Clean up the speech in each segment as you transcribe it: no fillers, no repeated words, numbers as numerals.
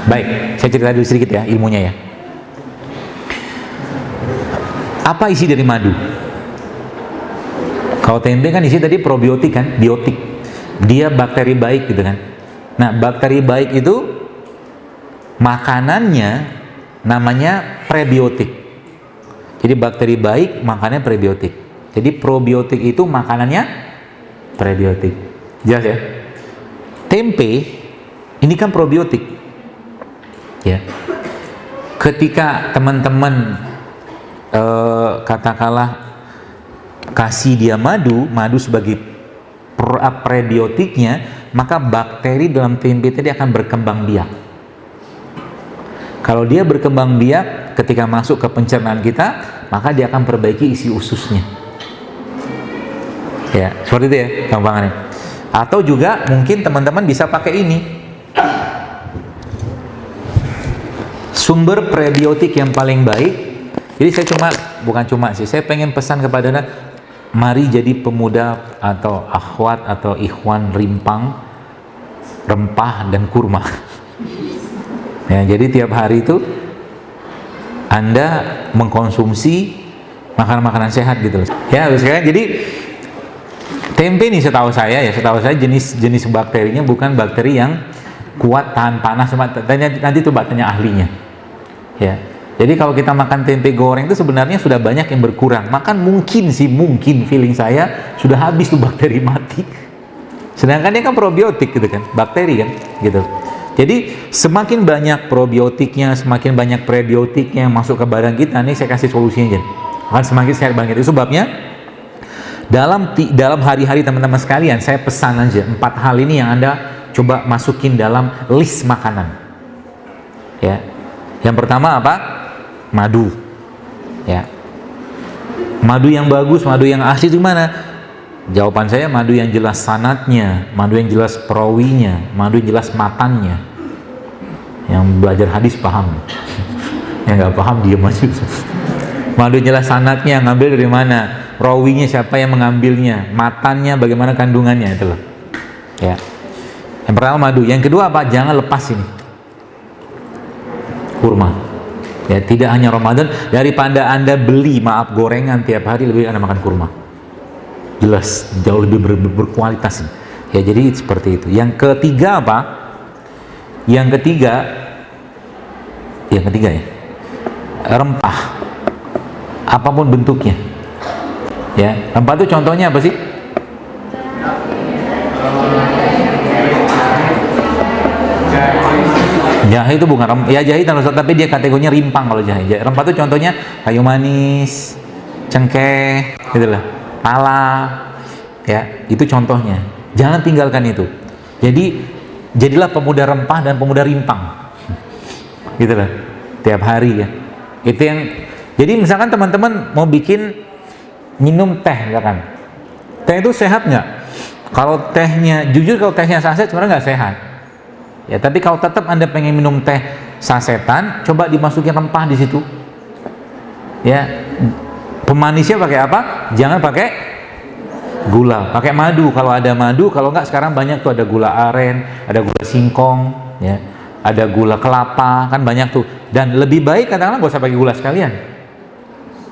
Baik, saya cerita dulu sedikit ya ilmunya ya. Apa isi dari madu? Kalau tempe kan isi tadi probiotik kan, biotik. Dia bakteri baik gitu kan. Nah, bakteri baik itu makanannya namanya prebiotik. Jadi bakteri baik makannya prebiotik. Jadi probiotik itu makanannya prebiotik. Jelas ya? Tempe ini kan probiotik. Ya. Ketika teman-teman katakanlah kasih dia madu sebagai prebiotiknya, maka bakteri dalam tempe tadi akan berkembang biak. Kalau dia berkembang biak ketika masuk ke pencernaan kita, maka dia akan perbaiki isi ususnya. Ya, seperti itu ya gampangannya. Atau juga mungkin teman-teman bisa pakai ini. Sumber prebiotik yang paling baik. Jadi saya saya pengen pesan kepada Anda, mari jadi pemuda atau akhwat atau ikhwan rimpang, rempah dan kurma. Ya, jadi tiap hari itu Anda mengkonsumsi makanan-makanan sehat gitu loh. Ya, sekarang jadi tempe nih setahu saya jenis bakterinya bukan bakteri yang kuat tahan panas. Nanti coba tanya ahlinya. Ya. Jadi kalau kita makan tempe goreng itu sebenarnya sudah banyak yang berkurang. Makan mungkin feeling saya sudah habis tuh bakteri mati. Sedangkan dia kan probiotik gitu kan, bakteri kan, gitu. Jadi semakin banyak probiotiknya, semakin banyak prebiotiknya yang masuk ke badan kita, nih saya kasih solusinya aja. Akan semakin sehat banget. Itu sebabnya dalam hari-hari teman-teman sekalian, saya pesan aja 4 hal ini yang Anda coba masukin dalam list makanan. Ya. Yang pertama apa? Madu. Ya. Madu yang bagus, madu yang asli itu mana? Jawaban saya madu yang jelas sanadnya, madu yang jelas perawinya, madu yang jelas matannya. Yang belajar hadis paham. Yang nggak paham diam aja. Madu yang jelas sanadnya, ngambil dari mana? Rawinya siapa yang mengambilnya? Matannya bagaimana kandungannya itu loh. Ya. Yang pertama madu, yang kedua apa? Jangan lepas ini. Kurma. Ya, tidak hanya Ramadan, daripada Anda beli gorengan tiap hari, lebih Anda makan kurma. Jelas jauh lebih berkualitas. Ya, jadi seperti itu. Yang ketiga apa? Yang ketiga ya. Rempah. Apapun bentuknya. Ya, rempah itu contohnya apa sih? Jahe itu bukan rempah, ya jahe tapi dia kategorinya rimpang kalau jahe. Rempah itu contohnya kayu manis, cengkeh, gitu lah, pala, ya itu contohnya. Jangan tinggalkan itu. Jadi jadilah pemuda rempah dan pemuda rimpang, gitu lah, tiap hari ya. Itu yang. Jadi misalkan teman-teman mau bikin minum teh, misalkan, teh itu sehat nggak? Kalau tehnya, jujur kalau tehnya saset sebenarnya nggak sehat. Ya, tapi kalau tetap Anda pengen minum teh sasetan, coba dimasukin rempah di situ. Ya, pemanisnya pakai apa? Jangan pakai gula, pakai madu. Kalau ada madu, kalau enggak sekarang banyak tuh, ada gula aren, ada gula singkong, ya, ada gula kelapa, kan banyak tuh. Dan lebih baik kadang-kadang gak usah pakai gula sekalian.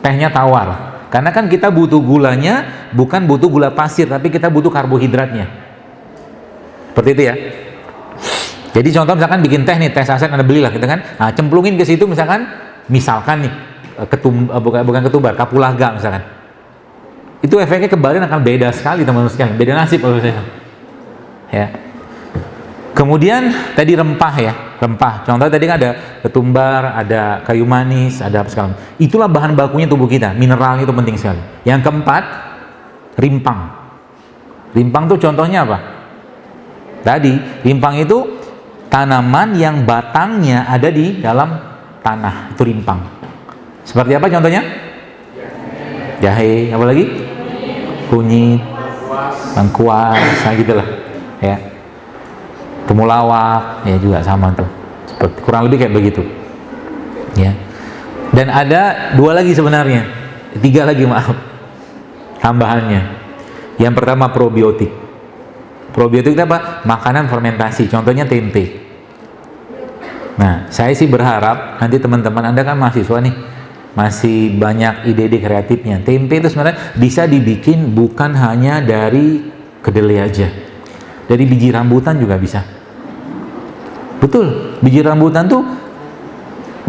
Tehnya tawar. Karena kan kita butuh gulanya, bukan butuh gula pasir, tapi kita butuh karbohidratnya. Seperti itu ya. Jadi contoh misalkan bikin teh nih, teh saset Anda belilah gitu kan. Nah, cemplungin ke situ misalkan nih bukan ketumbar, kapulaga misalkan. Itu efeknya ke badan akan beda sekali teman-teman sekalian. Beda nasib kalau saya. Ya. Kemudian tadi rempah ya, rempah. Contoh tadi kan ada ketumbar, ada kayu manis, ada apa segala. Itulah bahan bakunya tubuh kita. Mineralnya itu penting sekali. Yang keempat, rimpang. Rimpang tuh contohnya apa? Tadi, rimpang itu tanaman yang batangnya ada di dalam tanah, itu rimpang. Seperti apa contohnya? Jahe, apa lagi? Kunyit, lengkuas, nah gitulah. Ya. Temulawak, ya juga sama tuh. Seperti kurang lebih kayak begitu. Ya. Dan ada 2 lagi sebenarnya. 3 lagi maaf. Tambahannya. Yang pertama probiotik. Probiotik itu apa? Makanan fermentasi. Contohnya tempe. Nah, saya sih berharap nanti teman-teman Anda kan mahasiswa nih, masih banyak ide-ide kreatifnya. Tempe itu sebenarnya bisa dibikin bukan hanya dari kedelai aja, dari biji rambutan juga bisa. Betul, biji rambutan tuh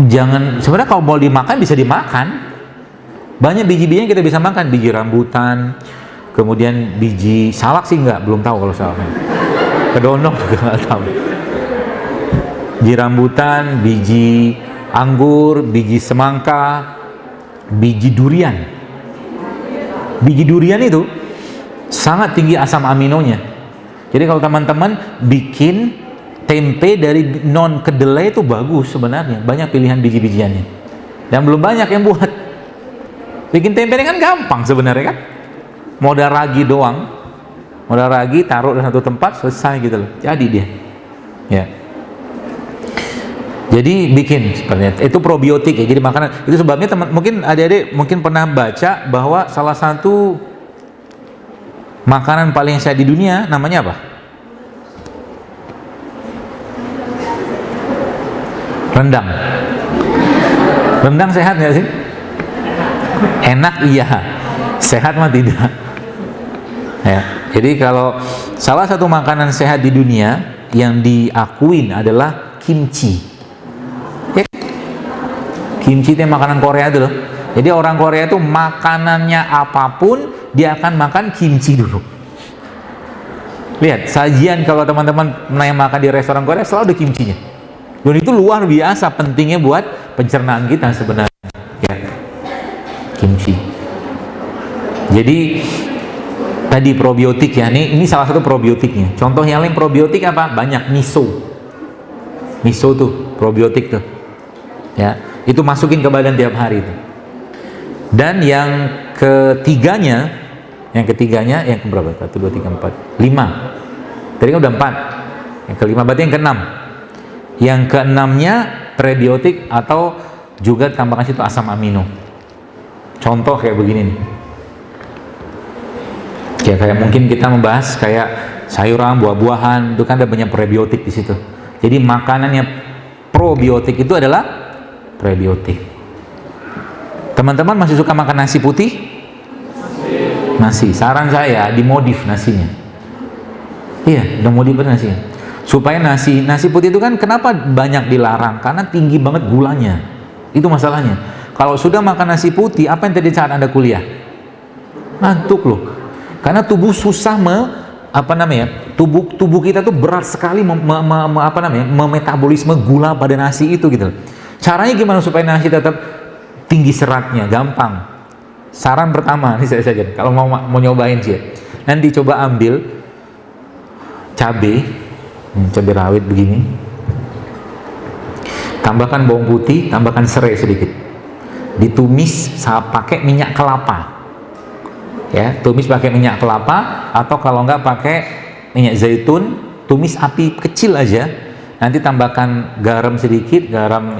jangan, sebenarnya kalau mau dimakan bisa dimakan. Banyak biji-biji yang kita bisa makan, biji rambutan, kemudian biji salak sih belum tahu kalau salaknya. Kedondong juga nggak tahu. Biji rambutan, biji anggur, biji semangka, biji durian. Biji durian itu sangat tinggi asam aminonya. Jadi kalau teman-teman bikin tempe dari non kedelai itu bagus sebenarnya. Banyak pilihan biji-bijiannya. Dan belum banyak yang buat. Bikin tempe ini kan gampang sebenarnya kan. Modal ragi doang. Modal ragi taruh di satu tempat selesai gitu loh. Jadi dia. Ya. Jadi bikin sebenarnya itu probiotik ya. Jadi makanan itu sebabnya mungkin adik-adik mungkin pernah baca bahwa salah satu makanan paling sehat di dunia namanya apa? Rendang. Rendang sehat nggak sih? Enak iya, sehat mah tidak. Ya. Jadi kalau salah satu makanan sehat di dunia yang diakuin adalah kimchi. Kimchi itu makanan Korea itu loh. Jadi orang Korea itu makanannya apapun dia akan makan kimchi dulu. Lihat sajian kalau teman-teman pernah makan di restoran Korea selalu ada kimchinya. Dan itu luar biasa pentingnya buat pencernaan kita sebenarnya. Ya. Kimchi. Jadi tadi probiotik ya. Ini salah satu probiotiknya. Contoh yang lain probiotik apa? Banyak miso. Miso tuh probiotik tuh. Ya. Itu masukin ke badan tiap hari itu. Dan yang ketiganya yang keberapa? 1, 2, 3, 4, 5. Tadi kan udah 4. Yang kelima berarti yang keenam. Yang keenamnya prebiotik atau juga tambahkan situ asam amino. Contoh kayak begini nih. Ya kayak mungkin kita membahas kayak sayuran, buah-buahan, itu kan ada banyak prebiotik di situ. Jadi makanannya probiotik itu adalah prebiotik. Teman-teman masih suka makan nasi putih? Nasi. Saran saya dimodif nasinya. Iya, udah modif nasinya. Supaya nasi putih itu kan kenapa banyak dilarang? Karena tinggi banget gulanya. Itu masalahnya. Kalau sudah makan nasi putih, apa yang terjadi saat Anda kuliah? Ngantuk loh. Karena tubuh susah tubuh kita tuh berat sekali memetabolisme gula pada nasi itu gitu. Caranya gimana supaya nasi tetap tinggi seratnya? Gampang. Saran pertama, ini saya saja. Kalau mau nyobain sih, nanti coba ambil cabai rawit begini, tambahkan bawang putih, tambahkan serai sedikit, ditumis pakai minyak kelapa. Ya, tumis pakai minyak kelapa atau kalau enggak pakai minyak zaitun, tumis api kecil aja. Nanti tambahkan garam sedikit, garam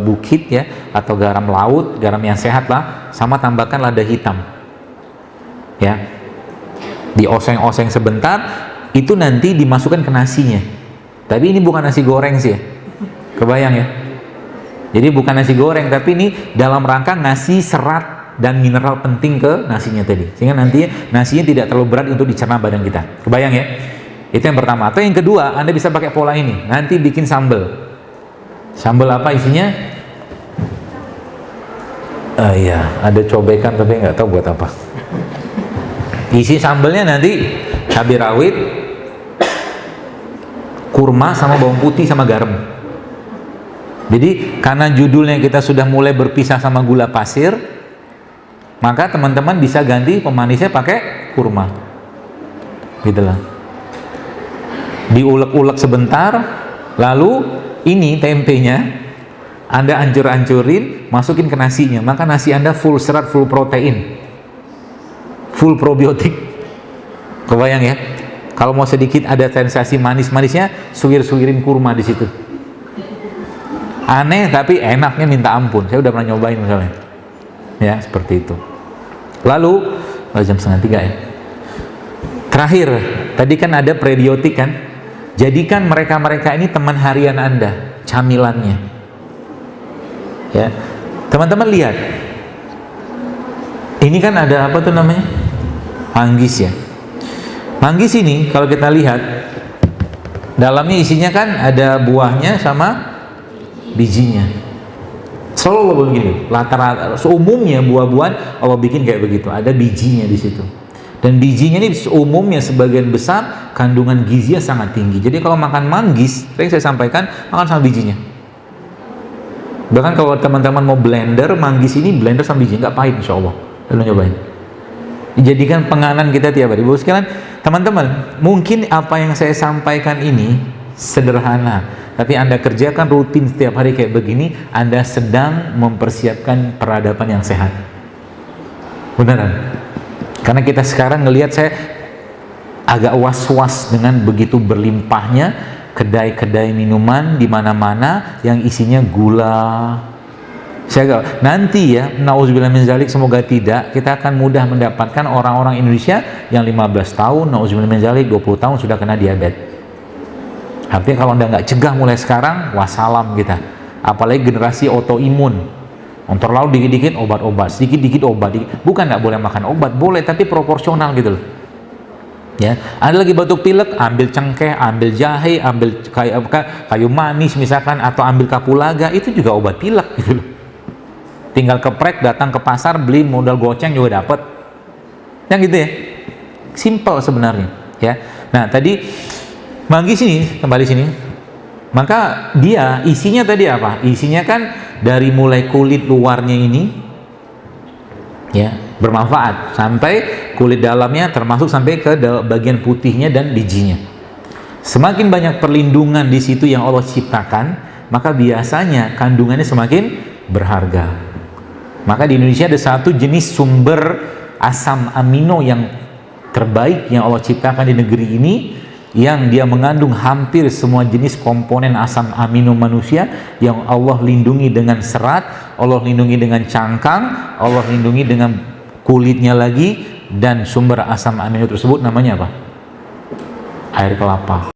bukit ya, atau garam laut, garam yang sehat lah, sama tambahkan lada hitam. Ya, dioseng-oseng sebentar, itu nanti dimasukkan ke nasinya. Tapi ini bukan nasi goreng sih ya, kebayang ya. Jadi bukan nasi goreng, tapi ini dalam rangka ngasih serat dan mineral penting ke nasinya tadi, sehingga nanti nasinya tidak terlalu berat untuk dicerna badan kita. Kebayang ya? Itu yang pertama. Atau yang kedua, Anda bisa pakai pola ini. Nanti bikin sambal. Sambal apa isinya? Iya, ada cobekan tapi nggak tahu buat apa. Isi sambalnya nanti cabai rawit, kurma sama bawang putih sama garam. Jadi karena judulnya kita sudah mulai berpisah sama gula pasir, maka teman-teman bisa ganti pemanisnya pakai kurma. Gitulah. Diulek-ulek sebentar, lalu ini tempenya Anda hancur-hancurin, masukin ke nasinya, maka nasi Anda full serat, full protein, full probiotik. Kebayang ya? Kalau mau sedikit ada sensasi manis-manisnya, suwir-suwirin kurma di situ. Aneh tapi enaknya minta ampun. Saya udah pernah nyobain misalnya. Ya, seperti itu. Lalu jam 2:30 ya. Terakhir, tadi kan ada prebiotik kan? Jadikan mereka-mereka ini teman harian Anda. camilannya. Ya, teman-teman lihat, ini kan ada apa tuh namanya, manggis ya. Manggis ini kalau kita lihat dalamnya isinya kan ada buahnya sama bijinya. Selalu Allah begini, rata-rata umumnya buah-buahan Allah bikin kayak begitu, ada bijinya di situ. Dan bijinya ini umumnya sebagian besar kandungan gizinya sangat tinggi. Jadi kalau makan manggis, sering saya sampaikan, makan sama bijinya. Bahkan kalau teman-teman mau blender manggis ini, blender sama bijinya, nggak pahit insya Allah. Lalu nyobain. Dijadikan penganan kita tiap hari. Bapak sekalian, teman-teman, mungkin apa yang saya sampaikan ini sederhana, tapi Anda kerjakan rutin setiap hari kayak begini, Anda sedang mempersiapkan peradaban yang sehat. Beneran. Karena kita sekarang ngelihat, saya agak was-was dengan begitu berlimpahnya kedai-kedai minuman di mana-mana yang isinya gula. Saya agak, nanti ya, nauzubillah min zalik, semoga tidak, kita akan mudah mendapatkan orang-orang Indonesia yang 15 tahun, nauzubillah min zalik, 20 tahun sudah kena diabetes. Artinya kalau Anda nggak cegah mulai sekarang, wassalam kita. Apalagi generasi autoimun, terlalu dikit-dikit obat-obat, sedikit-dikit obat. Bukan nggak boleh makan obat, boleh, tapi proporsional gitu loh. Ya, ada lagi batuk pilek, ambil cengkeh, ambil jahe, ambil kayu manis misalkan, atau ambil kapulaga, itu juga obat pilek gitu loh. Tinggal keprek, datang ke pasar, beli, modal goceng juga dapat. Yang gitu ya, simple sebenarnya. Ya, nah tadi manggis ini, kembali sini, maka dia isinya tadi apa? Isinya kan dari mulai kulit luarnya ini, ya, bermanfaat sampai kulit dalamnya, termasuk sampai ke bagian putihnya dan bijinya. Semakin banyak perlindungan di situ yang Allah ciptakan, maka biasanya kandungannya semakin berharga. Maka di Indonesia ada satu jenis sumber asam amino yang terbaik yang Allah ciptakan di negeri ini, yang dia mengandung hampir semua jenis komponen asam amino manusia, yang Allah lindungi dengan serat, Allah lindungi dengan cangkang, Allah lindungi dengan kulitnya lagi, dan sumber asam amino tersebut namanya apa? Air kelapa.